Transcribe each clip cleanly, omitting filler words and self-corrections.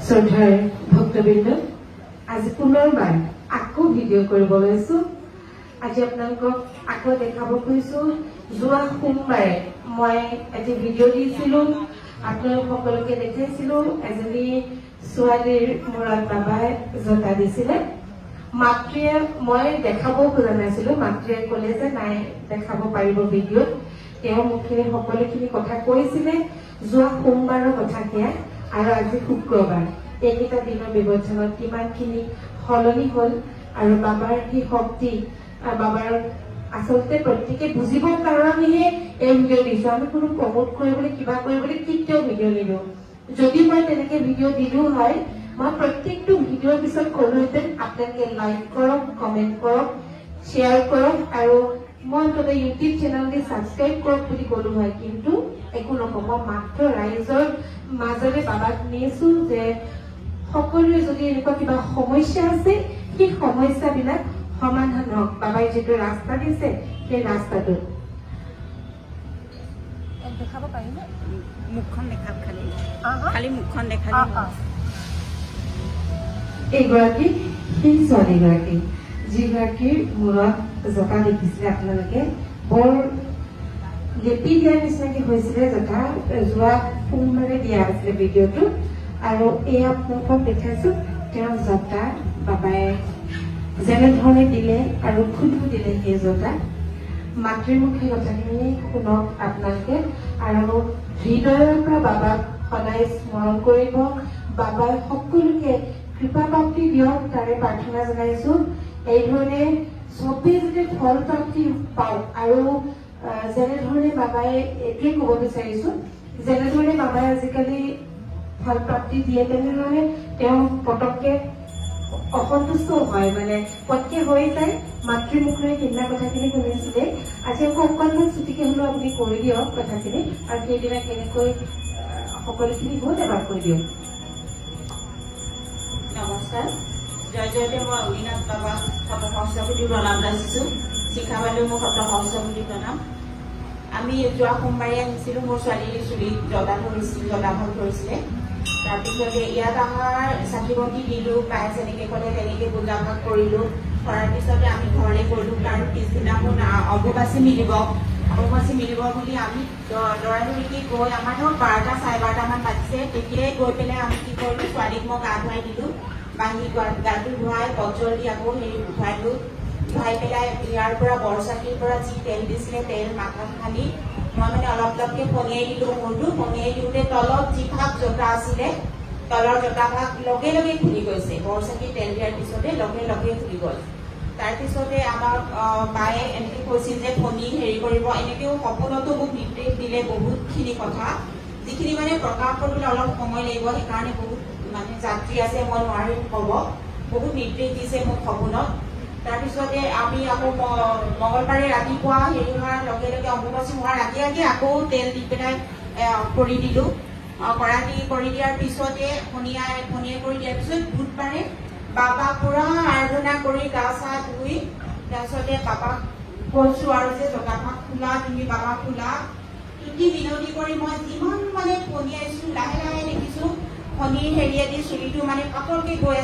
শ্ৰদ্ধাৰ ভক্তবৃন্দ, আজি পুনৰবাৰ আকৌ ভিডিঅ' কৰিব লৈছো। আজি আপোনালোকক আকৌ দেখাব খুজিছো। যোৱা সোমবাৰে মই এটি ভিডিঅ' দিছিলো, আপোনালোক সকলোকে দেখাইছিলো। এজনী ছোৱালীৰ মূৰত বাবাই জোতা দিছিলে। মাতৃয়ে মই দেখাব খোজা নাছিলো, মাতৃয়ে ক'লে যে নাই দেখাব পাৰিব ভিডিঅ'ত। তেওঁ মুখেৰে সকলোখিনি কথা কৈছিলে। যোৱা সোমবাৰৰ কথা সেয়া, আৰু আজি শুক্ৰবাৰ। এইকেইটা দিনৰ ব্যৱধানত কিমানখিনি সলনি হ'ল আৰু বাবাৰ সেই শক্তি, বাবাৰ আচলতে প্ৰত্যেকে বুজিবৰ কাৰণেহে এই ভিডিঅ' দিছো। আমি কোনো প্ৰমোট কৰিবলৈ কিবা কৰিবলৈ কেতিয়াও ভিডিঅ' নিদিওঁ। যদি মই তেনেকে ভিডিঅ' দিলো হয়, মই প্ৰত্যেকটো ভিডিঅ'ৰ পিছত ক'লোহেঁতেন আপোনালোকে লাইক কৰক, কমেণ্ট কৰক, শ্বেয়াৰ কৰক, আৰু মই ততে ইউটিউব চেনেলটি ছাবস্ক্ৰাইব কৰক বুলি ক'লো হয়। কিন্তু একো নক'ব, মাত্ৰ ৰাইজৰ মাজৰে বাবাক নিছো যে সকলোৰে যদি এনেকুৱা কিবা সমস্যা আছে, সেই সমস্যাবিলাক সমাধান হওক। বাবাই যিটো ৰাস্তা দিছে সেই ৰাস্তাটো দেখাব পাৰিম। মুখখন দেখাব, খালি মুখখন দেখাব। এইগৰাকী সেই ছোৱালীগৰাকী যিগৰাকীৰ মূৰত জোতা দেখিছিলে আপোনালোকে। বৰ লেপি দিয়াৰ নিচিনাকে হৈছিলে জোতা। যোৱা সোমবাৰে দিয়া আছিলে ভিডিঅ'টো, আৰু এই আপোনালোকক দেখাইছো তেওঁৰ জোতা বাবাই যেনেধৰণে দিলে আৰু খুলিও দিলে সেই জোতা। মাতৃৰ মুখে কথাখিনি শুনক আপোনালোকে, আৰু হৃদয়ৰ পৰা বাবাক সদায় স্মৰণ কৰিব। বাবাই সকলোকে কৃপা প্ৰাপ্তি দিয়ক, তাৰে প্ৰাৰ্থনা জনাইছো। এইধৰণে চবেই যাতে ফল প্ৰাপ্তি পাওক। আৰু যেনেধৰণে বাবাই এইটোৱে ক'ব বিচাৰিছো, যেনেধৰণে বাবাই আজিকালি ফল প্ৰাপ্তি দিয়ে, তেনেধৰণে তেওঁ পটককে অসন্তুষ্ট হয়, মানে পটকে হৈ যায়। মাতৃৰ মুখেৰে সেইদিনা কথাখিনি শুনিছিলে। আজি আকৌ অকণমান ছুটিকে হলেও আপুনি কৰি দিয়ক কথাখিনি, আৰু সেইদিনা কেনেকৈ সকলোখিনি হ'ল এবাৰ কৈ দিয়ক। নমস্কাৰ, জয় জয়তে মই অগ্নিনাথ বাবাক শত সহস্ৰকোটি প্ৰণাম যাচিছো। শিখা বাইদেউ মোক শত সহস্ৰকোটি প্ৰণাম। আমি যোৱা সোমবাৰে আহিছিলো, মোৰ ছোৱালীৰ চুলিত জদা ভাল কৰিছিলে। তাৰপিছতে ইয়াত আমাৰ চাকি বন্তি দিলো, পাই যেনেকে ক'লে তেনেকে পূজা ভাগ কৰিলো। কৰাৰ পিছতে আমি ঘৰলে কৰিলো, কাৰণ পিছদিনা মোৰ অম্বুবাচী মিলিব বুলি আমি দৌৰা-দৌৰিকে গৈ, আমাৰ ধৰক 12টা 12:30মান বাজিছে। তেতিয়াই গৈ পেলাই আমি কি কৰিলো, ছোৱালীক মই গা ধুৱাই দিলো। বান্ধি গাটো ধুৱাই বজল দি আকৌ ধুৱাইলো। ধুৱাই পেলাই ইয়াৰ পৰা বৰচাকিৰ পৰা যি তেল দিছিলে, তেল মাথাত সানি মই মানে অলপ অলপকে পনিয়াই দিলো মূৰটো। পনিয়াই দিওঁতে তলত যি ভাগ জোতা আছিলে, তলৰ জোতা ভাগ লগে লগে খুলি গৈছে। বৰচাকি তেল দিয়াৰ পিছতে লগে লগে খুলি গ'ল। তাৰপিছতে আমাক বায়ে এনেকে কৈছিল যে ফণী হেৰি কৰিব, এনেকেও সপোনতো মোক নিৰ্দেশ দিলে বহুতখিনি কথা, যিখিনি মানে প্ৰকাশ কৰিবলৈ অলপ সময় লাগিব। সেইকাৰণে বহুত মানে যাত্ৰী আছে, মই নোৱাৰিম ক'ব। বহুত নিৰ্দেশ দিছে মোক সপোনত। তাৰপিছতে আমি আকৌ মঙলবাৰে ৰাতিপুৱা হেৰি হোৱাৰ লগে লগে, অম্বুবাচী হোৱাৰ আগে আগে আকৌ তেল দি পেলাই কৰি দিলো। কৰি দিয়াৰ পিছতে ফণিয়াই কৰি দিয়াৰ পিছত বুধবাৰে বাবাক পুৰা আৰাধনা কৰি গা চা ধুই, তাৰপিছতে বাবাক কৈছো আৰু যে জোতাভাগ খোলা, তুমি বাবা খোলা। তুতি বিনতি কৰি মই যিমান মানে ফণিয়াইছো, লাহে লাহে দেখিছো ফণিৰ হেৰিয়েদি চুলিটো মানে পাতলকে গৈ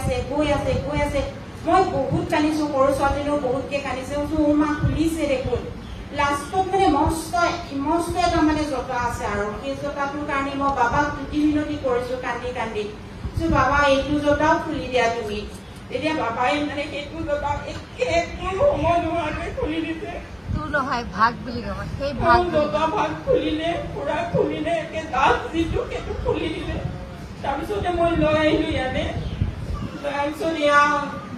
আছে। মই বহুত কান্দিছো, সৰু ছোৱালীও বহুতকে কান্দিছে। মোৰ মা খুলিছে দেখোন। লাষ্টত মানে মস্ত এটা মানে জোতা আছে, আৰু সেই জোতাটোৰ কাৰণে মই বাবাক তুতি বিনতি কৰিছো কান্দি। বাবা এইটো জোতাও খুলি দিয়া তুমি। তেতিয়া বাবাই মানে সেইটো জোতা সময় নোহোৱাকে খুলি দিছে। তোৰ নহয় ভাগ বুলি ক'ব, সেই জোতা ভাগ খুলিলে, পুৰা খুলিলে, একে দাঁত যিটো সেইটো খুলি দিলে। তাৰপিছতে মই লৈ আহিলো ইয়াতে। তাৰপিছত এয়া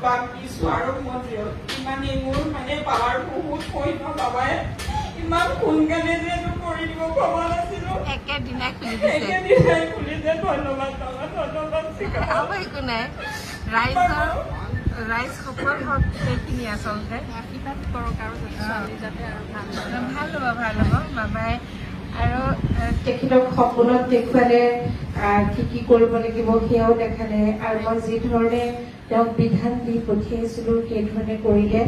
বাক দিছো আৰু মন্দিৰত। ইমানেই মোৰ মানে বাবাৰ বহুত সৈন্য। বাবাই ইমান সোনকালে যে এইটো কৰি দিব ভবা নাছিলো। একেদিনাই খুলি দিছে। ধন্যবাদ বাবা, ধন্যবাদ। একো নাই, ৰাইজ সফল হওক, সেইখিনি আচলতে আশীৰ্বাদ কৰক, আৰু ছোৱালী যাতে আৰু ভাল হ'ব বাবাই। আৰু তেখেতক সপোনত দেখুৱালে, কি কৰিব লাগিব সেয়াও দেখালে, আৰু মই যি ধৰণে তেওঁক বিধান দি পঠিয়াইছিলো সেই ধৰণে কৰিলে।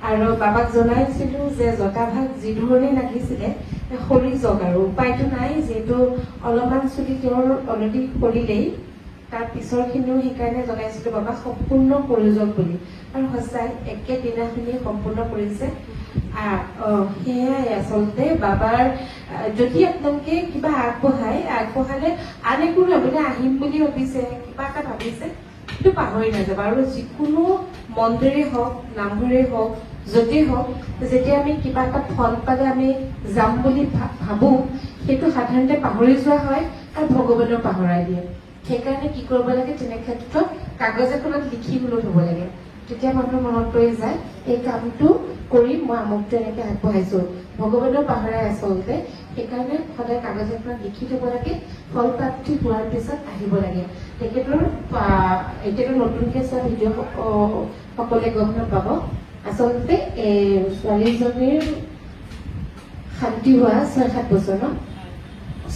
আৰু বাবাক জনাইছিলো যে জোতাভাগ যি ধৰণে লাগিছিলে সৰি যাওক, আৰু উপায়টো নাই, যিহেতু অলপমান চুলি তেওঁৰ অলৰেডি সৰিলেই। তাৰ পিছৰখিনিও সেইকাৰণে জনাইছিলো বাবা সম্পূৰ্ণ প্ৰয়োজন বুলি আৰু সঁচাই একেদিনাখিনি সম্পূৰ্ণ কৰিছে সেয়াই আচলতে বাবাৰ যদি আপোনালোকে কিবা আগবঢ়ালে আন একো ভাবিলে আহিম বুলি ভাবিছে কিবা এটা ভাবিছে সেইটো পাহৰি নাযাব আৰু যিকোনো মন্দিৰেই হওক নামঘৰেই হওক য'তেই হওক যেতিয়া আমি কিবা এটা ফল পালে আমি যাম বুলি ভাবো সেইটো সাধাৰণতে পাহৰি যোৱা হয় আৰু ভগৱানেও পাহৰাই দিয়ে সেইকাৰণে কি কৰিব লাগে তেনে ক্ষেত্ৰত কাগজ এখনত লিখি লৈ থব লাগে তেতিয়া মানুহৰ মনত পৰি যায় এই কামটো কৰি মই আমুকটো এনেকে আগবঢ়াইছো ভগৱানেও পাহৰাই আচলতে সেইকাৰণে সদায় কাগজ এখনত লিখি থব লাগে ফল প্ৰাপ্তি হোৱাৰ পিছত আহিব লাগে তেখেতৰ এতিয়াতো নতুনকে চোৱা ভিডিঅ' সকলোৱে গম নাপাব আচলতে ছোৱালীজনীৰ শান্তি হোৱা 6-7 বছৰ ন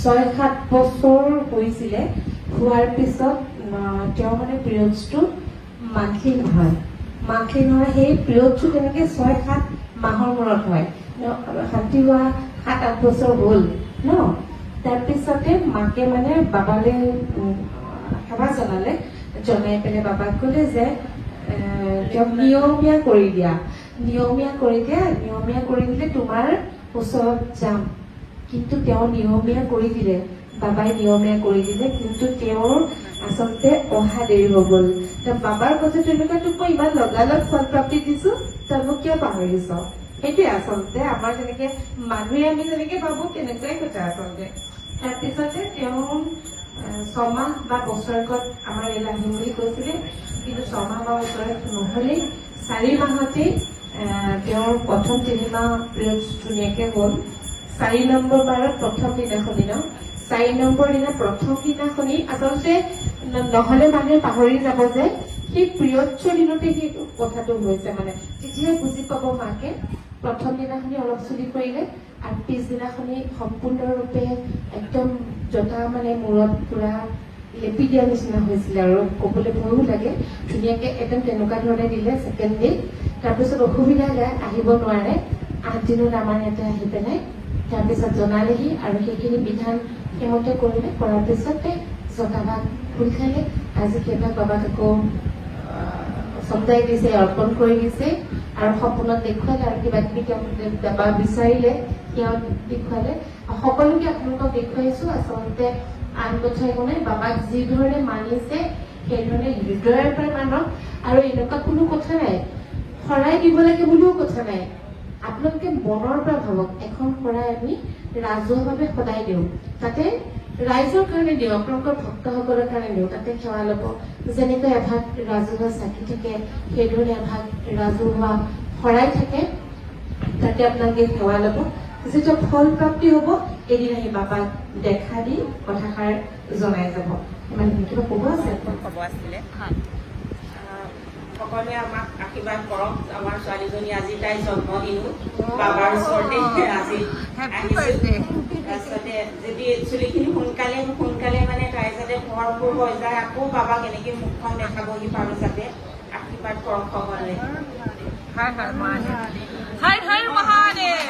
6-7 বছৰ হৈছিলে হোৱাৰ পিছত তেওঁ মানে পিৰিয়ডছটো মান্থলি নহয় সেই পিৰিয়ডটো তেনেকে 6-7 মাহৰ মূৰত হয় শান্তি হোৱা 7-8 বছৰ হ'ল ন তাৰপিছতে মাকে মানে বাবালে সেৱা জনাই পেলাই বাবাক ক'লে যে তেওঁক নিয়মীয়া কৰি দিলে তোমাৰ ওচৰত যাম কিন্তু তেওঁ নিয়মীয়া কৰি দিলে বাবাই নিয়মীয়া কৰি দিলে কিন্তু তেওঁৰ আচলতে অহা দেৰি হৈ গ'ল বাবাৰ কথাটো এনেকুৱা মই ইমান লগালগ ফল প্ৰাপ্তি দিছো তই মোক কিয় পাহৰিছ সেইটোৱে আচলতে আমাৰ যেনেকে মানুহে আমি যেনেকে ভাবো তেনেকুৱাই কথা আচলতে তাৰপিছতে তেওঁ 6 মাহ বা বছৰেকত আমাৰ ইয়াত আহিম বুলি কৈছিলে কিন্তু 6 মাহ বা বছৰেক নহলেই 4 মাহতেই তেওঁৰ প্ৰথম 3 মাহ পিৰিয়ড ধুনীয়াকে হ'ল 4 নম্বৰ বাৰত প্ৰথম দিনাখনি 4 নম্বৰ দিনা প্ৰথম দিনাখনি আচলতে নহলে মানুহে পাহৰি যাব যে সেই পিৰিয়ডৰ দিনতে সেই কথাটো হৈছে মানে তেতিয়া বুজি পাব মাকে প্ৰথম দিনাখনি অলপ চুলি কৰিলে আৰু পিছদিনাখনি সম্পূৰ্ণৰূপে একদম জটা মানে মূৰত পুৰা লেপি দিয়া নিচিনা হৈছিলে আৰু ক'বলৈ ভয়ো লাগে ধুনীয়াকে একদম তেনেকুৱা ধৰণে দিলে ছেকেণ্ড ডে তাৰপিছত অসুবিধা গাই আহিব নোৱাৰে 8 দিনত আমাৰ ইয়াতে আহি পেলাই তাৰপিছত জনালেহি আৰু সেইখিনি বিধান সেইমতে কৰিলে কৰাৰ পিছতে জটাভাগ খোল খালে আজি সেইভাগ বাবাক আকৌ চমজাই দিছে অৰ্পণ কৰি দিছে আৰু সপোনত দেখুৱালে আৰু কিবা কিবি বাবা বিচাৰিলে তেওঁ দেখুৱালে সকলোকে আপোনালোকক দেখুৱাইছো আচলতে আন কথা একো নাই বাবাক যি ধৰণে মানিছে সেই ধৰণে হৃদয়ৰ পৰা মানক আৰু এনেকুৱা কোনো কথা নাই শৰাই দিব লাগে বুলিও কথা নাই আপোনালোকে মনৰ পৰা ভাবক এখন শৰাই আমি ৰাজহুৱাভাৱে সদায় দিওঁ তাতে ৰাইজৰ কাৰণে দিওঁ আপোনালোকৰ ভক্তসকলৰ কাৰণে দিওঁ তাতে সেৱা ল'ব যেনেকৈ এভাগ ৰাজহুৱা চাকি থাকে সেইধৰণে এভাগ ৰাজহুৱা শৰাই থাকে তাতে আপোনালোকে সেৱা ল'ব যেতিয়া ফল প্ৰাপ্তি হ'ব এদিন আহি বাবাক দেখা দি কথাষাৰ জনাই যাব মানে কিবা ক'ব আছিলে সকলোৱে আমাক আশীৰ্বাদ কৰক আমাৰ ছোৱালীজনী আজি তাই জন্মদিনো বাবাৰ ওচৰতে আজি তাৰপিছতে যদি চুলিখিনি সোনকালে মানে তাই যাতে ভৰপূৰ হৈ যায় আকৌ বাবাক এনেকে মুখখন দেখাবহি পাৰো যাতে আশীৰ্বাদ কৰক সকলোৱে হৰ হৰ মহাদেৱ